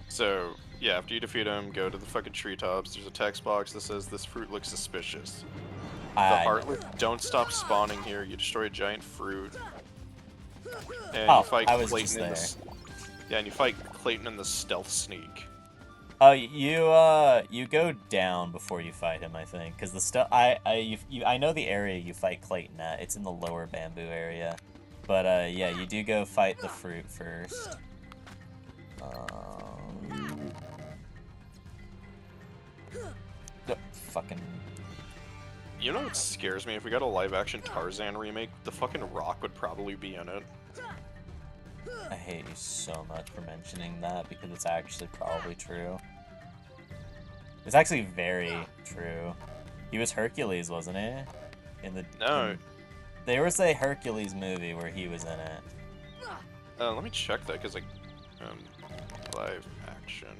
So, yeah, after you defeat him, go to the fucking treetops. There's a text box that says, "This fruit looks suspicious." The I know. Heartless don't stop spawning here. You destroy a giant fruit. And you Oh, fight I was Clayton just in there. this. Yeah, and you fight Clayton in the stealth sneak. Oh, you go down before you fight him, I think, because the stuff I know the area you fight Clayton at. It's in the lower bamboo area, but yeah, you do go fight the fruit first. Fucking. You know what scares me? If we got a live-action Tarzan remake, the fucking Rock would probably be in it. I hate you so much for mentioning that because it's actually probably true. It's actually very true. He was Hercules, wasn't he? No. There was a Hercules movie where he was in it. Let me check that, because, like, live action.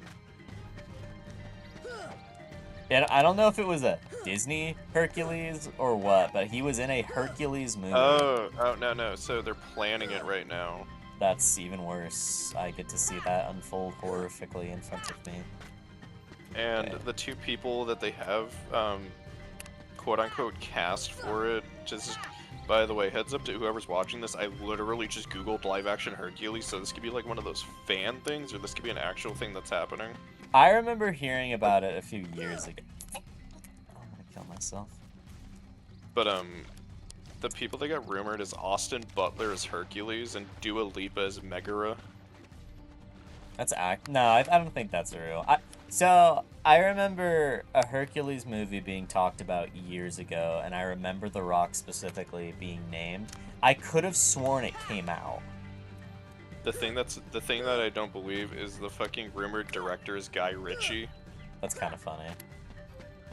And I don't know if it was a Disney Hercules or what, but he was in a Hercules movie. Oh, no. So they're planning it right now. That's even worse. I get to see that unfold horrifically in front of me. And Okay. the two people that they have, quote-unquote cast for it, just, by the way, heads up to whoever's watching this, I literally just googled live-action Hercules, so this could be like one of those fan things, or this could be an actual thing that's happening. I remember hearing about it a few years ago. I'm gonna kill myself. But, the people that got rumored is Austin Butler as Hercules and Dua Lipa as Megara. That's No, I don't think that's real. So I remember a Hercules movie being talked about years ago, and I remember The Rock specifically being named. I could have sworn it came out. The thing that I don't believe is the fucking rumored director is Guy Ritchie. That's kind of funny.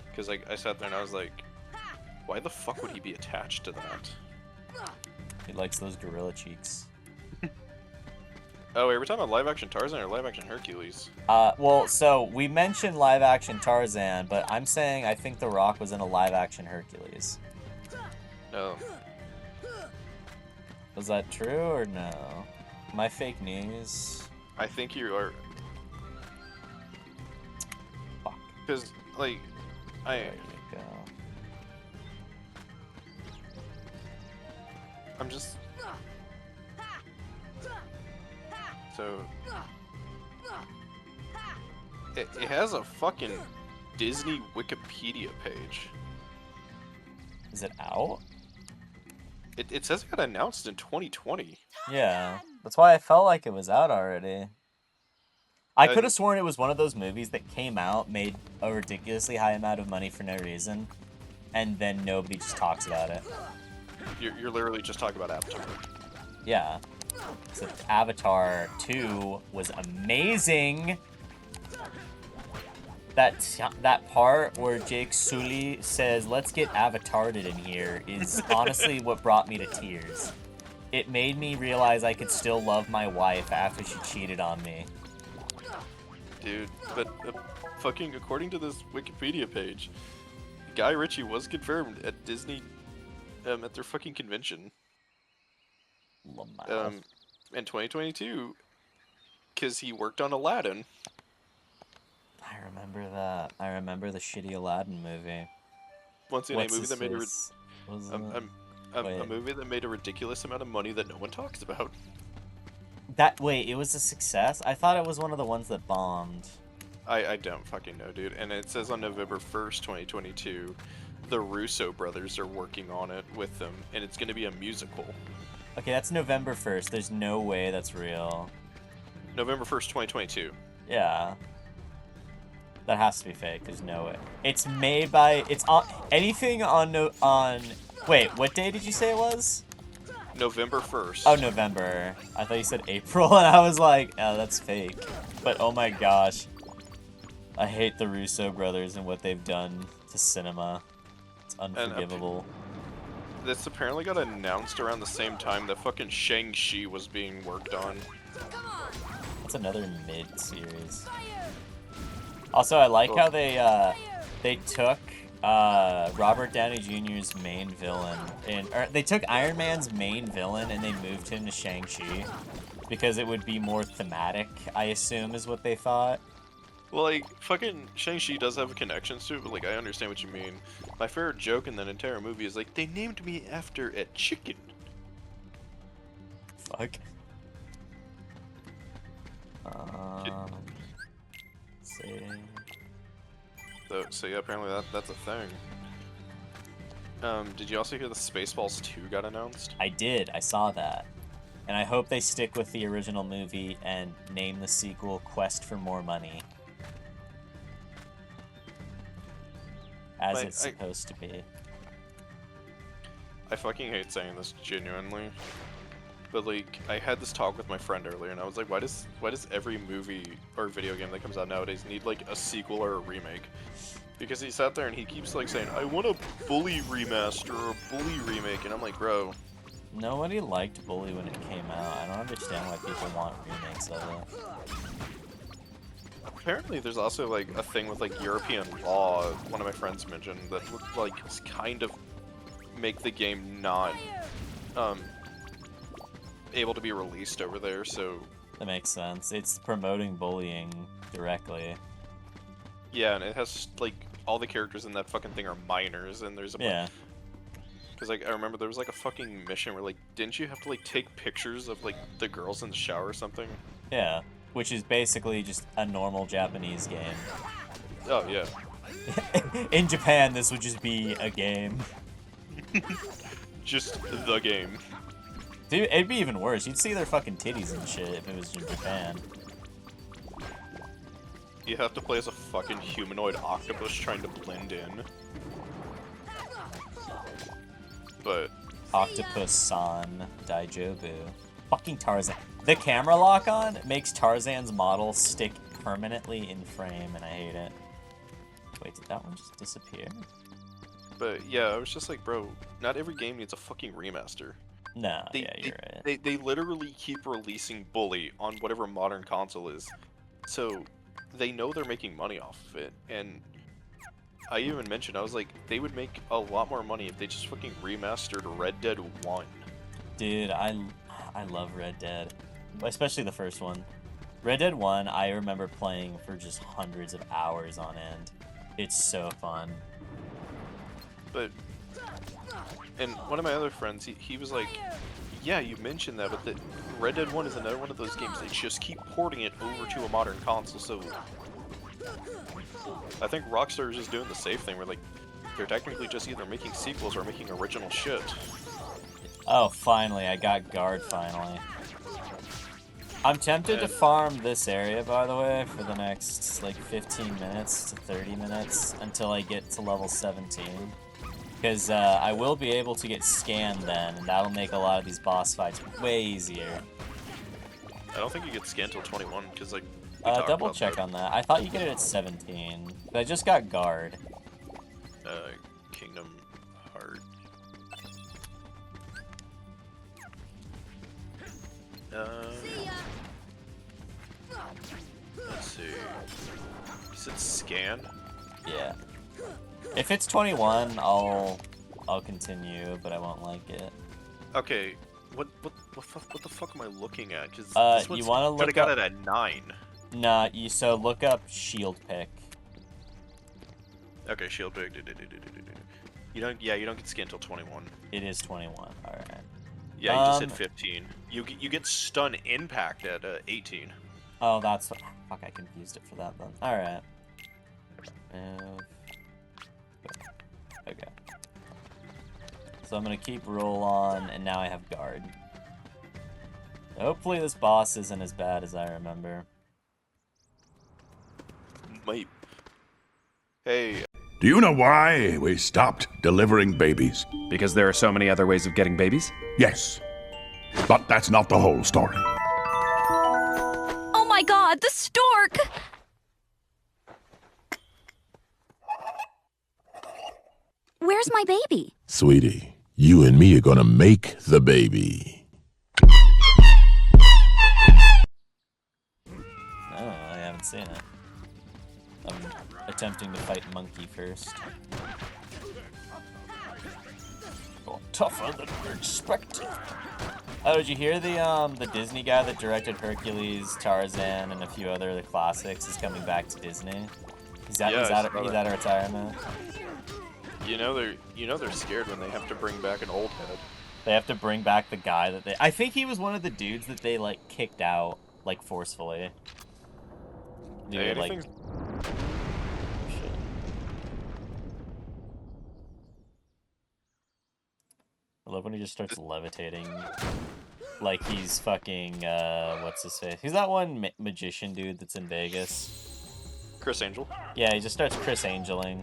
Because, like, I sat there and I was like, why the fuck would he be attached to that? He likes those gorilla cheeks. Oh, wait, we're talking about live-action Tarzan or live-action Hercules? Well, so we mentioned live-action Tarzan, but I'm saying I think The Rock was in a live-action Hercules. Oh. Was that true or no? Am I fake news? I think you are. Fuck. Because, like, There you go. I'm just... So... It has a fucking Disney Wikipedia page. Is it out? It says it got announced in 2020. Yeah. That's why I felt like it was out already. I could And have sworn it was one of those movies that came out, made a ridiculously high amount of money for no reason, and then nobody just talks about it. you're literally just talking about Avatar. Yeah. So Avatar 2 was amazing. That part where Jake Sully says, "Let's get Avatarded in here," is honestly what brought me to tears. It made me realize I could still love my wife after she cheated on me. Dude, but fucking according to this Wikipedia page, Guy Ritchie was confirmed at Disney, at their fucking convention, in 2022, because he worked on Aladdin. I remember that. I remember the shitty Aladdin movie. Once again, a movie that made a Wait. movie that made a ridiculous amount of money that no one talks about. Wait, it was a success? I thought it was one of the ones that bombed. I don't fucking know, dude. And it says on November 1st, 2022, the Russo brothers are working on it with them, and it's going to be a musical. Okay, that's November 1st. There's no way that's real. November 1st, 2022. Yeah. That has to be fake. There's no way. It's made by... It's on... Anything on... Wait, what day did you say it was? November 1st. Oh, November. I thought you said April, and I was like, oh, that's fake. But oh my gosh. I hate the Russo brothers and what they've done to cinema. It's unforgivable. This apparently got announced around the same time that fucking Shang-Chi was being worked on. That's another mid-series. Also, I like how they took Robert Downey Jr.'s main villain, or they took Iron Man's main villain and they moved him to Shang-Chi. because it would be more thematic, I assume, is what they thought. Well, like, fucking Shang-Chi does have connections to it, but, like, I understand what you mean. My favorite joke in that entire movie is, like, they named me after a chicken. Fuck. Let's see. So yeah, apparently that's a thing. Did you also hear the Spaceballs 2 got announced? I did. I saw that. And I hope they stick with the original movie and name the sequel Quest for More Money. As it's supposed to be. I fucking hate saying this genuinely. But like, I had this talk with my friend earlier and I was like, why does every movie or video game that comes out nowadays need like a sequel or a remake? Because he sat there and he keeps like saying, I want a Bully remaster or a Bully remake, and I'm like, bro. Nobody liked Bully when it came out. I don't understand why people want remakes of it. Apparently there's also like a thing with like European law, one of my friends mentioned, that would like kind of make the game not able to be released over there, so... That makes sense. It's promoting bullying directly. Yeah, and it has like all the characters in that fucking thing are minors, and there's a... Yeah. Because like I remember there was like a fucking mission where like, didn't you have to like take pictures of like the girls in the shower or something? Yeah. Which is basically just a normal Japanese game. Oh, yeah. In Japan, this would just be a game. Just the game. Dude, it'd be even worse. You'd see their fucking titties and shit if it was in Japan. You have to play as a fucking humanoid octopus trying to blend in. But... Octopus-san Daijobu. Fucking Tarzan. The camera lock-on makes Tarzan's model stick permanently in frame, and I hate it. Wait, did that one just disappear? But yeah, I was just like, bro, not every game needs a fucking remaster. No, yeah, you're right. They literally keep releasing Bully on whatever modern console is. So, they know they're making money off of it, and I even mentioned, I was like, they would make a lot more money if they just fucking remastered Red Dead 1. Dude, I love Red Dead. Especially the first one. Red Dead 1, I remember playing for just hundreds of hours on end. It's so fun. But, and one of my other friends, he was like, yeah, you mentioned that, but the Red Dead 1 is another one of those games, they just keep porting it over to a modern console, so... I think Rockstar is just doing the safe thing, where like, they're technically just either making sequels or making original shit. Oh, finally, I got guard finally. I'm tempted to farm this area, by the way, for the next, like, 15 minutes to 30 minutes until I get to level 17. Because I will be able to get scanned then, and that'll make a lot of these boss fights way easier. I don't think you get scanned till 21, because, like, double check on that. I thought you get it at 17. But I just got guard. Kingdom Heart. Let's see. You said scan? Yeah. If it's 21, I'll continue, but I won't like it. Okay. What the fuck am I looking at? Cause this you want to look up... got it at 9. Nah, so look up shield pick. Okay, shield pick. You don't get scanned till 21. It is 21. All right. Yeah, you just hit 15. You get stun impact at 18. Oh, that's what... Fuck, I confused it for that then. All right. Okay. So I'm gonna keep roll on, and now I have guard. Hopefully this boss isn't as bad as I remember. Might. Hey. Do you know why we stopped delivering babies? Because there are so many other ways of getting babies? Yes. But that's not the whole story. Oh my god, the stork! Where's my baby? Sweetie, you and me are gonna make the baby. Oh, I haven't seen it. I'm attempting to fight Monkey first. Oh, tougher than expected. Oh, did you hear the Disney guy that directed Hercules, Tarzan, and a few other of the classics is coming back to Disney? He's Yeah, I out saw of that. retirement. You know they're scared when they have to bring back an old head. They have to bring back the guy that they... I think he was one of the dudes that they, like, kicked out, like, forcefully. Dude, Hey, like... anything's- Shit. I love when he just starts levitating. Like he's fucking, what's his face? He's that one magician dude that's in Vegas. Chris Angel. Yeah, he just starts Chris Angeling.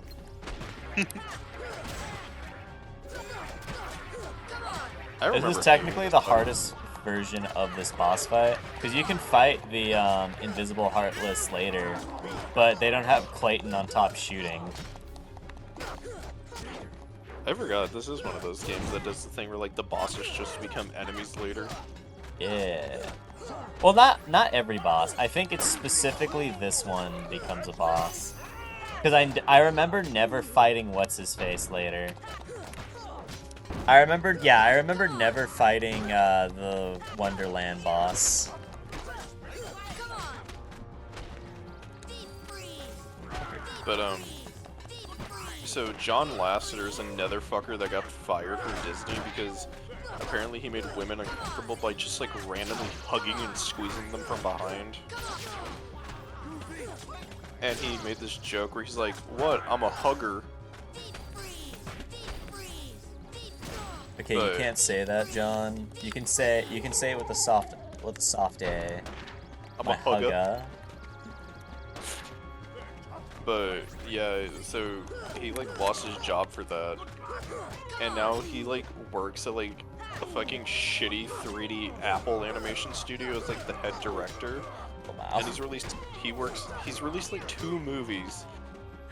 This is technically the hardest version of this boss fight, because you can fight the Invisible Heartless later, but they don't have Clayton on top shooting. I forgot, this is one of those games that does the thing where like the bosses just become enemies later. Yeah. Well, not every boss. I think it's specifically this one becomes a boss. Because I remember never fighting what's-his-face later. I remember never fighting the Wonderland boss. But so John Lasseter's another fucker that got fired from Disney because apparently he made women uncomfortable by just like randomly hugging and squeezing them from behind. And he made this joke where he's like, "What? I'm a hugger." Okay, you can't say that, John. You can say it with a soft A. I'm My a hugger. hugger. But yeah, so he like lost his job for that, and now he like works at like a fucking shitty 3D Apple animation studio as like the head director. Wow. And he's released like 2 movies,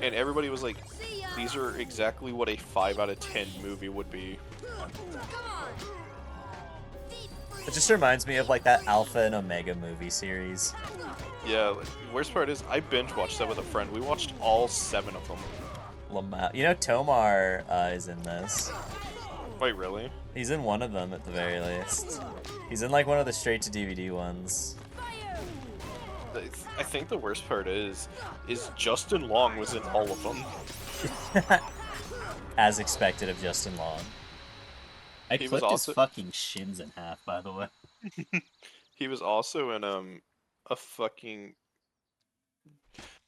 and everybody was like, these are exactly what a 5 out of 10 movie would be. It just reminds me of like that Alpha and Omega movie series. Yeah, like, worst part is I binge watched that with a friend. We watched all 7 of them. You know, Tomar is in this. Wait, really? He's in one of them at the very least. He's in like one of the straight to DVD ones. I think the worst part is Justin Long was in all of them. As expected of Justin Long. I He was clipped also- his fucking shins in half, by the way. He was also in a fucking,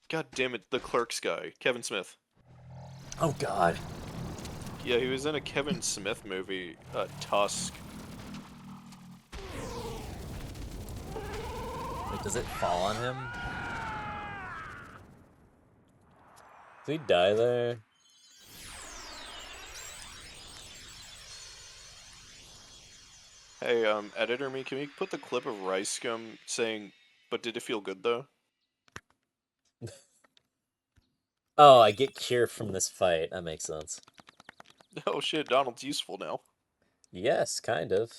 god damn it, the Clerks guy, Kevin Smith. Oh god. Yeah, he was in a Kevin Smith movie, Tusk. Wait, does it fall on him? Did he die there? Hey, editor me, can we put the clip of Rice Scum saying, "But did it feel good though"? Oh, I get cure from this fight. That makes sense. Oh shit, Donald's useful now. Yes, kind of.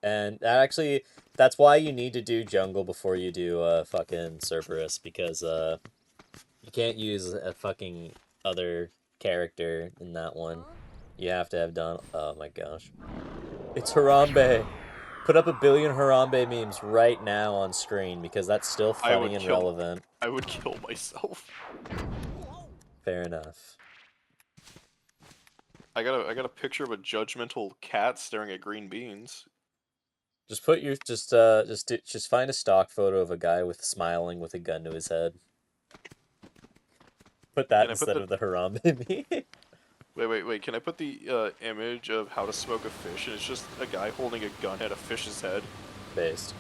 And that's why you need to do jungle before you do fucking Cerberus, because you can't use a fucking other character in that one. You have to have Donald. Oh my gosh. It's Harambe. Put up 1 billion Harambe memes right now on screen, because that's still funny and relevant. I would kill myself. Fair enough. I got a picture of a judgmental cat staring at green beans. Just put your just find a stock photo of a guy smiling with a gun to his head. Put that instead of the Harambe meme. Wait, can I put the image of how to smoke a fish, and it's just a guy holding a gun at a fish's head? Based.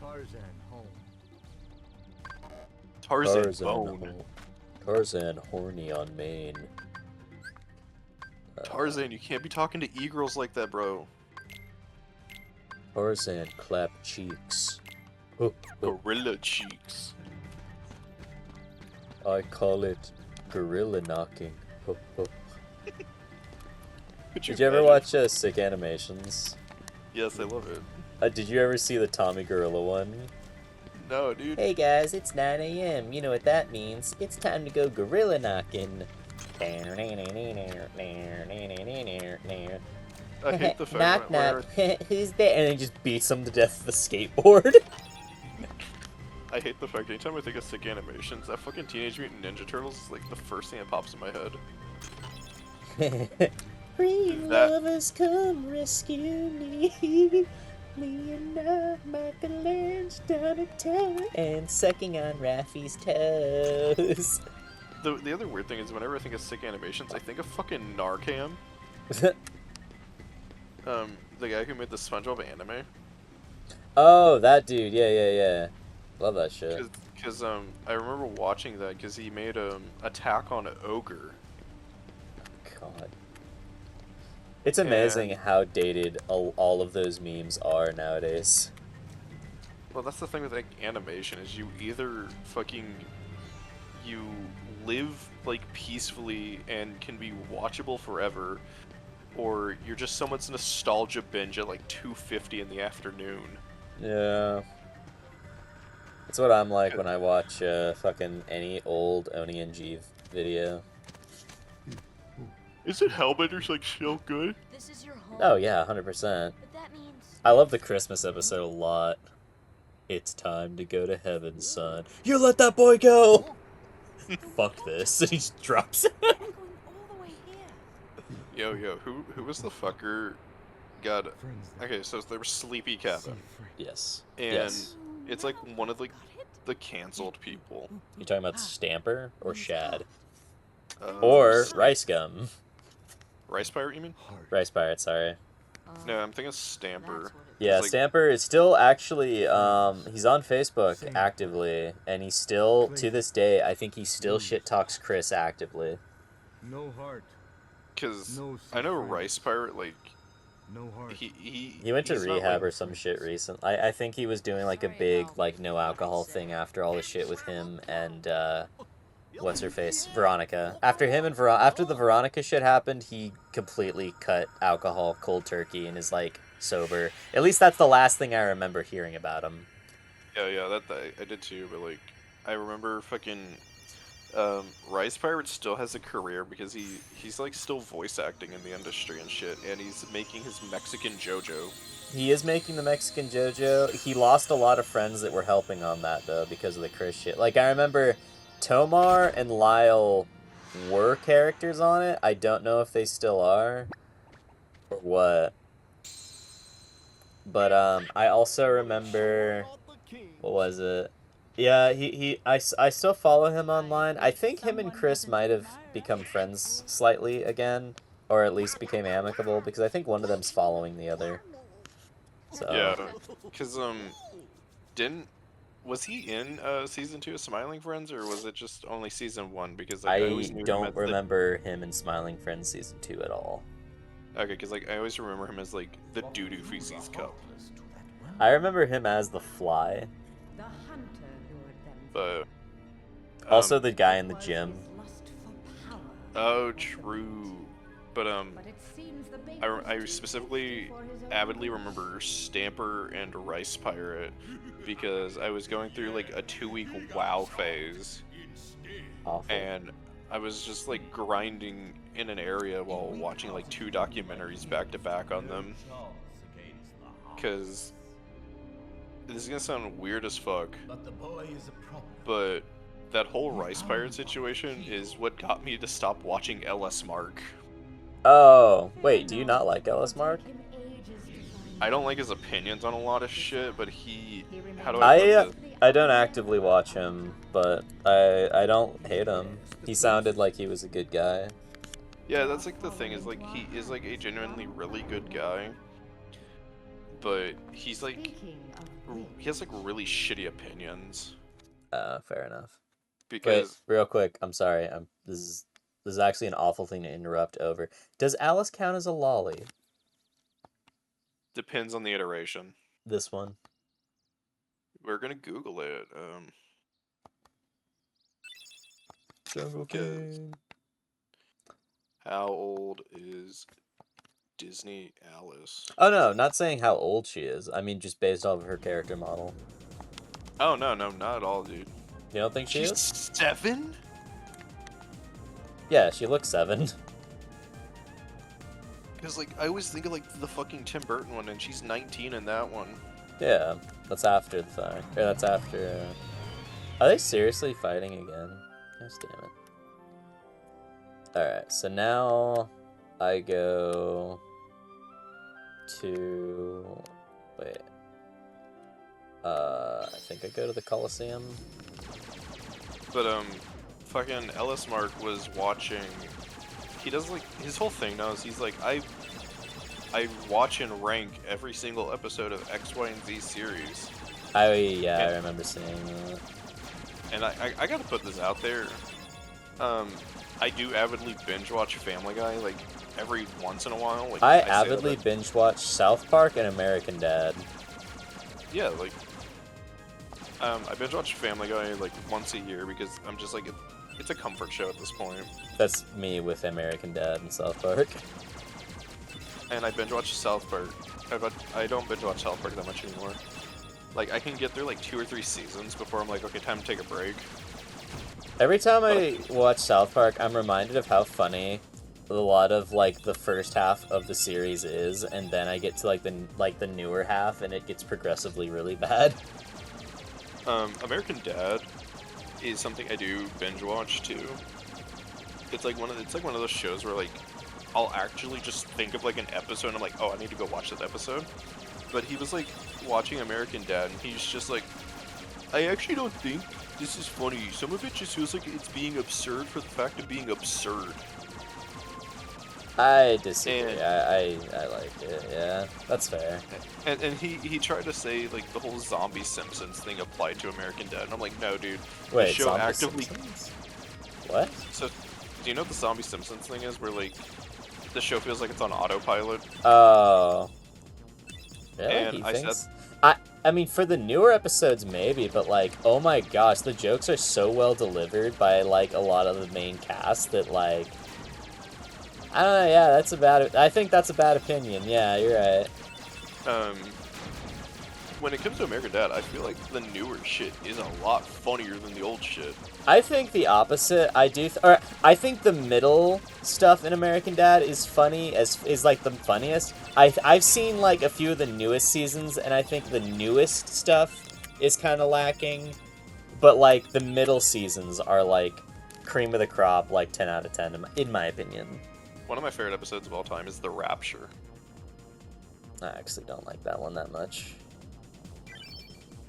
Tarzan home. Tarzan bone. Tarzan horny on main. Tarzan, you can't be talking to e-girls like that, bro. Tarzan clap cheeks. Gorilla cheeks. I call it gorilla knocking. Did you ever watch Sick Animations? Yes, I love it. Did you ever see the Tommy Gorilla one? No, dude. Hey guys, it's 9 a.m. You know what that means. It's time to go gorilla knocking. I hate the fact knock whenever, knock. Who's there? And he just beats him to death with a skateboard. I hate the fact anytime I think of sick animations, that fucking Teenage Mutant Ninja Turtles is like the first thing that pops in my head. Free That- lovers come rescue me. Leonard, Michelangelo, Donatello, and sucking on Raffi's toes. The other weird thing is whenever I think of sick animations, I think of fucking Narcam. The guy who made the SpongeBob anime. Oh, that dude. Yeah. Love that shit. Because I remember watching that because he made Attack on Ogre. God. It's amazing how dated all of those memes are nowadays. Well, that's the thing with like animation is you either you live like peacefully and can be watchable forever, or you're just someone's nostalgia binge at like 2:50 in the afternoon. Yeah. That's what I'm like when I watch fucking any old Oni and Jeev video. Isn't Hellbender's like so good? This is your home. Oh yeah, 100%. But that means I love the Christmas episode a lot. It's time to go to heaven, son. You let that boy go! Fuck this. And he just drops it. I'm going all the way here. Yo, who was the fucker? God. Okay, so there was Sleepy Cabin, Yes. and Yes. it's like one of like the canceled people. You talking about Stamper or Shad? Uh, Or Rice Gum. Rice Pirate, you mean? Rice Pirate, sorry. No, I'm thinking Stamper. Yeah, Like- Stamper is still actually, he's on Facebook actively, and he's still, to this day, I think he still shit talks Chris actively. No heart. Because No I know suffering. Rice Pirate, like, No heart. He went to he's not, rehab like- or some shit recent. I think he was doing like a big, like, no alcohol thing after all the shit with him and, what's her face? Veronica. After him and after the Veronica shit happened, he completely cut alcohol cold turkey and is, like, sober. At least that's the last thing I remember hearing about him. Yeah, that I did too, but like, I remember fucking, Rice Pirate still has a career because he's like still voice acting in the industry and shit, and he's making his Mexican JoJo. He is making the Mexican JoJo. He lost a lot of friends that were helping on that, though, because of the Chris shit. Like, I remember Tomar and Lyle were characters on it. I don't know if they still are or what. But, I also remember, what was it? Yeah, I still follow him online. I think him and Chris might have become friends slightly again, or at least became amicable, because I think one of them's following the other. So. Yeah, because was he in season 2 of Smiling Friends, or was it just only season 1? Because like, I always knew him don't as remember him in Smiling Friends season 2 at all. Okay, because like I always remember him as like the Doo-Doo Feces Cup, I remember him as the Fly. The hunter lured them. but Also the guy in the gym. Lust for power. oh, true. But But it seems the baby I was too specifically tasty for his own avidly good. remember Stamper and Rice Pirate because I was going through like a 2-week WoW phase, Awful. and I was just like grinding in an area while watching like 2 documentaries back to back on them. Because this is gonna sound weird as fuck, but that whole Rice Pirate situation is what got me to stop watching LS Mark. Oh, wait, do you not like Ellis Mark? Taken ages to find I don't like his opinions on a lot of shit, but how do I put this? I don't actively watch him, but I don't hate him. He sounded like he was a good guy. Yeah, that's like the thing is like he is like a genuinely really good guy, but he's like Speaking of which, he has like really shitty opinions Fair enough. Wait, because real quick, I'm sorry. This is actually an awful thing to interrupt over. Does Alice count as a lolly? depends on the iteration. This one. We're gonna Google it. Jungle King. How old is Disney Alice? Oh no, not saying how old she is. I mean just based off of her character model. Oh no, not at all, dude. You don't think she She's is? 7? Yeah, she looks 7. Because, like, I always think of, like, the fucking Tim Burton one, and she's 19 in that one. Yeah, that's after the fact. Or that's after. Are they seriously fighting again? Gosh damn it. Alright, so now I go to. Wait. I think I go to the Coliseum. But, fucking Ellis Mark was watching. He does, like, his whole thing now is he's like, I watch and rank every single episode of X, Y, and Z series. I remember seeing that. And I gotta put this out there. I do avidly binge watch Family Guy, like, every once in a while. Like, I say avidly that- binge watch South Park and American Dad. Yeah, like, I binge watch Family Guy, like, once a year because I'm just like, it's a comfort show at this point. That's me with American Dad and South Park. And I binge watch South Park. I don't binge watch South Park that much anymore. Like, I can get through, like, 2 or 3 seasons before I'm like, okay, time to take a break. Every time I watch South Park, I'm reminded of how funny a lot of, like, the first half of the series is, and then I get to, like, the newer half, and it gets progressively really bad. American Dad is something I do binge watch too. It's like one of those shows where, like, I'll actually just think of, like, an episode and I'm like, oh, I need to go watch this episode. But he was, like, watching American Dad and he's just like, I actually don't think this is funny. Some of it just feels like it's being absurd for the fact of being absurd. I disagree. And- I like it, yeah. That's fair. And he tried to say, like, the whole zombie Simpsons thing applied to American Dad. And I'm like, no, dude. Wait, the show Zombie actively... Simpsons? What? So, do you know what the zombie Simpsons thing is? Where, like, the show feels like it's on autopilot? Oh. Really? And He I thinks? said- I mean, for the newer episodes, maybe, but, like, oh my gosh, the jokes are so well delivered by, like, a lot of the main cast that, like... I don't know, yeah, that's a bad... I think that's a bad opinion, yeah, you're right. When it comes to American Dad, I feel like the newer shit is a lot funnier than the old shit. I think the opposite. I think the middle stuff in American Dad is funny, is like the funniest. I've seen like a few of the newest seasons, and I think the newest stuff is kind of lacking. But like the middle seasons are like cream of the crop, like 10 out of 10 in my opinion. One of my favorite episodes of all time is The Rapture. I actually don't like that one that much.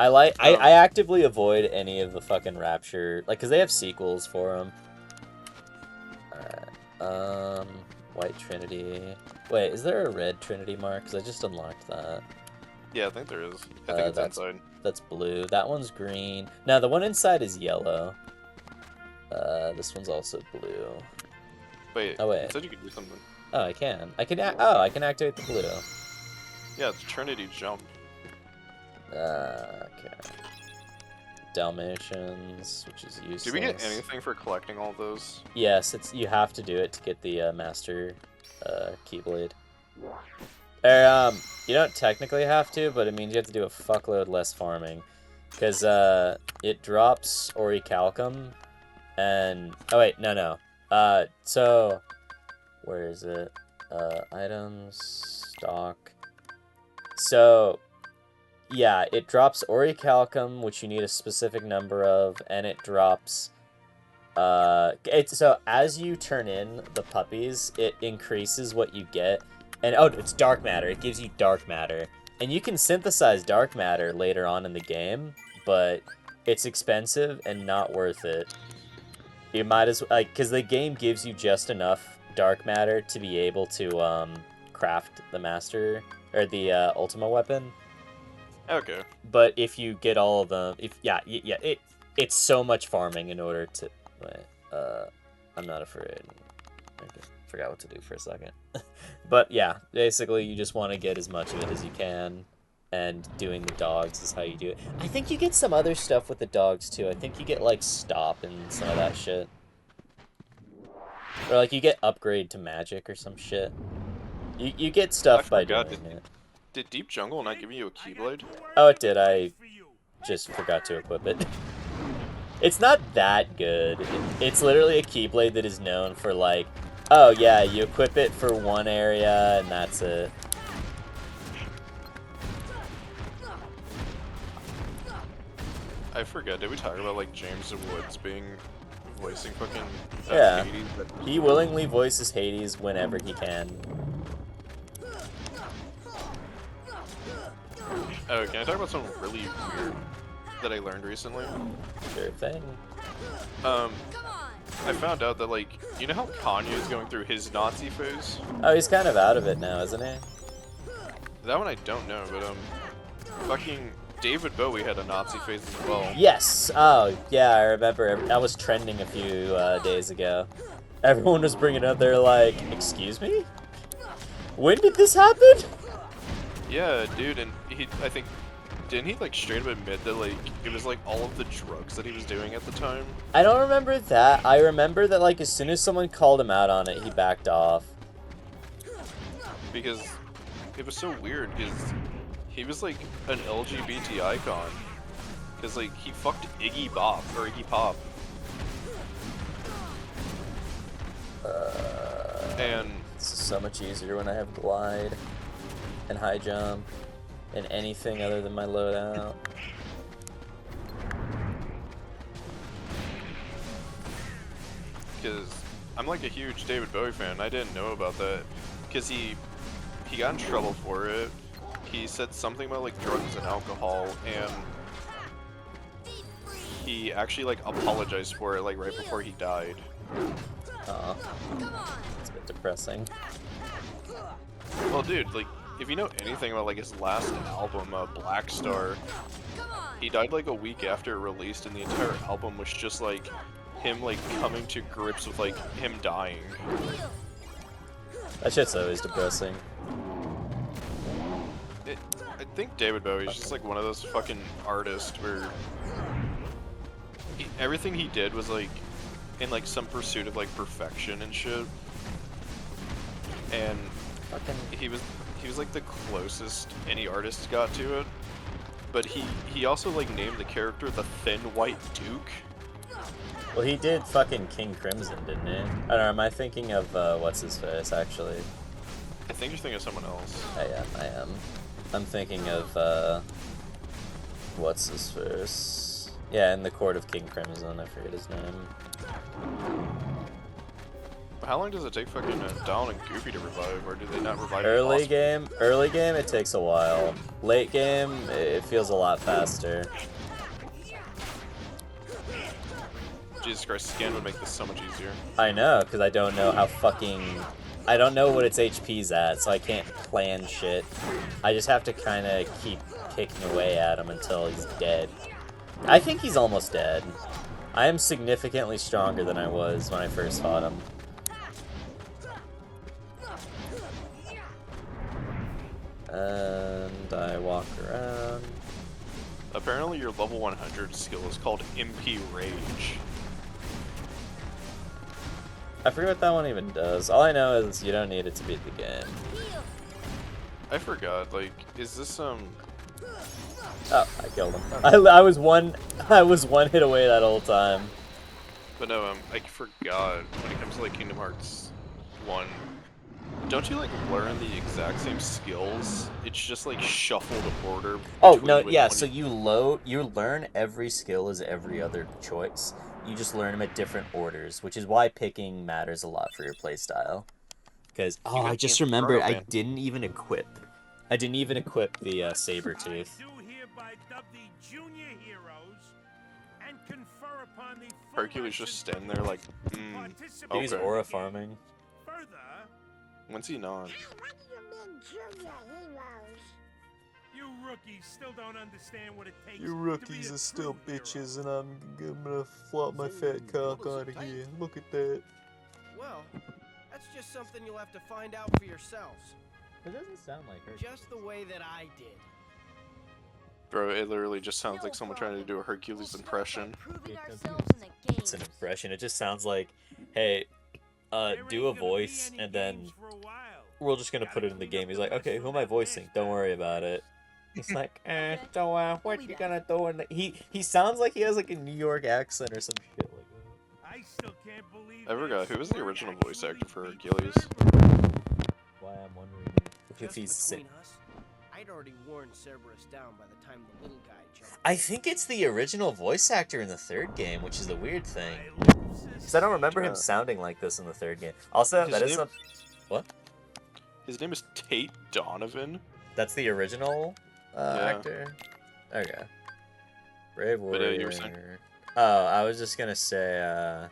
I actively avoid any of the fucking Rapture, like, cause they have sequels for them. Alright, White Trinity. Wait, is there a red Trinity mark? Cause I just unlocked that. Yeah, I think there is. I think it's inside. That's blue. That one's green. Now the one inside is yellow. This one's also blue. Wait, Oh, wait. it said you could do something. Oh, I can. I can activate the blue. Yeah, it's Trinity Jump. Okay. Dalmatians, which is useless. Did we get anything for collecting all those? Yes, you have to do it to get the master keyblade. You don't technically have to, but it means you have to do a fuckload less farming, because it drops orichalcum, and oh wait, no. So where is it? Items, stock. So yeah, it drops orichalcum, which you need a specific number of, and it drops. So as you turn in the puppies, it increases what you get, and oh, it's dark matter. It gives you dark matter, and you can synthesize dark matter later on in the game, but it's expensive and not worth it. You might as well, like, because the game gives you just enough dark matter to be able to craft the master or the Ultima weapon. Okay. But if you get all of them, it's so much farming in order to. Wait, I'm not afraid. Okay, forgot what to do for a second. But yeah, basically you just want to get as much of it as you can, and doing the dogs is how you do it. I think you get some other stuff with the dogs too. I think you get like stop and some of that shit, or like you get upgrade to magic or some shit. You get stuff by doing it. Did Deep Jungle not give you a Keyblade? Oh, it did. I just forgot to equip it. It's not that good. It's literally a Keyblade that is known for, like, Oh yeah, you equip it for one area and that's it. I forget. Did we talk about like James Woods being voicing fucking Yeah. Hades? He willingly voices Hades whenever he can. Oh, can I talk about something really weird that I learned recently? Sure thing. I found out that like, you know how Kanye is going through his Nazi phase? Oh, he's kind of out of it now, isn't he? That one I don't know, but fucking David Bowie had a Nazi phase as well. Yes. Oh, yeah, I remember. That was trending a few days ago. Everyone was bringing it up. They're like, "Excuse me? When did this happen?" Yeah, dude, and I think, didn't he like straight up admit that like it was like all of the drugs that he was doing at the time? I don't remember that. I remember that like as soon as someone called him out on it, he backed off. Because it was so weird, because he was like an LGBT icon. Because like he fucked Iggy Pop. And It's so much easier when I have glide and high jump and anything other than my loadout. because I'm like a huge David Bowie fan. I didn't know about that because he got in trouble for it. He said something about like drugs and alcohol, and he actually like apologized for it like right before he died. Aw. It's a bit depressing. Well, dude, like if you know anything about like his last album, Black Star, he died like a week after it released, and the entire album was just like him like coming to grips with like him dying. That shit's always depressing. I think David Bowie is just like one of those fucking artists where everything he did was like in like some pursuit of like perfection and shit. And he was like the closest any artist got to it. But he also like named the character the Thin White Duke. Well, he did fucking King Crimson, didn't he? I don't know, am I thinking of, what's his face, actually? I think you're thinking of someone else. I am. I'm thinking of, what's his face? Yeah, in the Court of King Crimson, I forget his name. How long does it take fucking Donald and Goofy to revive, or do they not revive? Early game, it takes a while. Late game, it feels a lot faster. Jesus Christ, scan would make this so much easier. I know, because I don't know how fucking... I don't know what its HP's at, so I can't plan shit. I just have to kind of keep picking away at him until he's dead. I think he's almost dead. I am significantly stronger than I was when I first fought him. And I walk around. Apparently your level 100 skill is called MP Rage. I forget what that one even does. All I know is you don't need it to beat the game. I forgot, like, is this, Oh, I killed him. I was one hit away that whole time. But no, I forgot, when it comes to, like, Kingdom Hearts 1, don't you, like, learn the exact same skills? It's just, like, shuffled order. Oh, between, no, like, yeah, when so you learn every skill as every other choice. You just learn them at different orders, which is why picking matters a lot for your playstyle. Because, oh, I just remembered, I didn't even equip the Sabretooth. Hercules just standing there like, He's okay. aura farming. When's he not? You rookies still don't understand what it takes. You rookies are still bitches, and I'm gonna flop my fat cock out of here. Look at that. Well, that's just something you'll have to find out for yourselves. It doesn't sound like her. Just the way that I did. Bro, it literally just sounds like someone trying to do a Hercules impression. It's an impression. It just sounds like, hey, do a voice, and then we're just gonna put it in the game. He's like, okay, who am I voicing? Don't worry about it. He's like, so what you gonna do? He sounds like he has like a New York accent or some shit like that. I still can't believe I forgot, that who was the Squirt original voice actually actor for beat Hercules? Cerberus. Why I'm wondering if Just he's sick. between us, I'd already worn Cerberus down by the time the little guy jumped. I think it's the original voice actor in the third game, which is the weird thing. My lips are Because I don't remember him Yeah. sounding like this in the third game. Also, His that is name- some... What? His name is Tate Donovan. That's the original Yeah. actor? Okay. Brave But, Warrior. you were saying? Oh, I was just gonna say,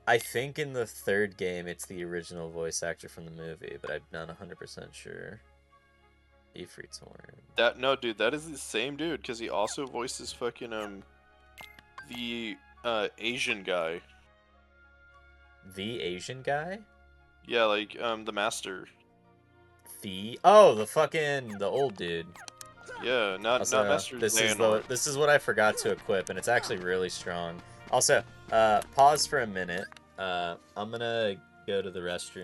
I think in the third game it's the original voice actor from the movie, but I'm not 100% sure. Ifrit's horn. No, dude, that is the same dude, because he also voices fucking, the, Asian guy. The Asian guy? Yeah, like, the master. The old dude. Yeah, not Also, Master this Xehanort. is what I forgot to equip, and it's actually really strong. Also, pause for a minute. I'm gonna go to the restroom.